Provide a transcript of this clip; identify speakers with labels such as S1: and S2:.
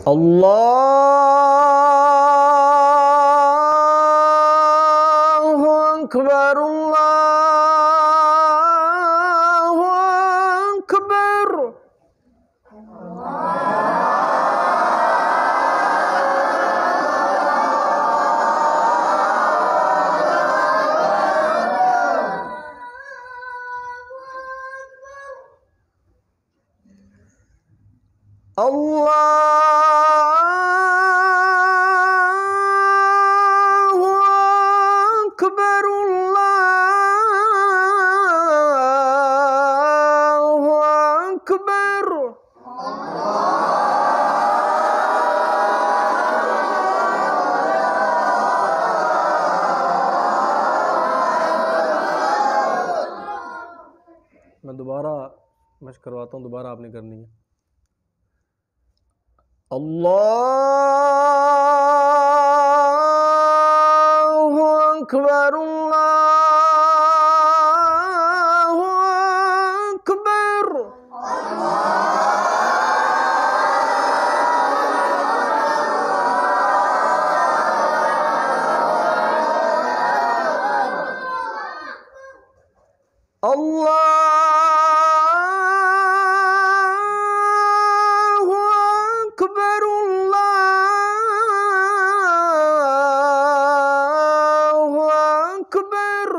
S1: Allahu Akbar, Allahu Akbar. Allahu Akbar, Allahu Akbar. मैं दोबारा मशक करवाता हूँ, दोबारा आपने करनी है। Allahu Akbar, Allahu Akbar. Allahu Akbar, Allahu Akbar.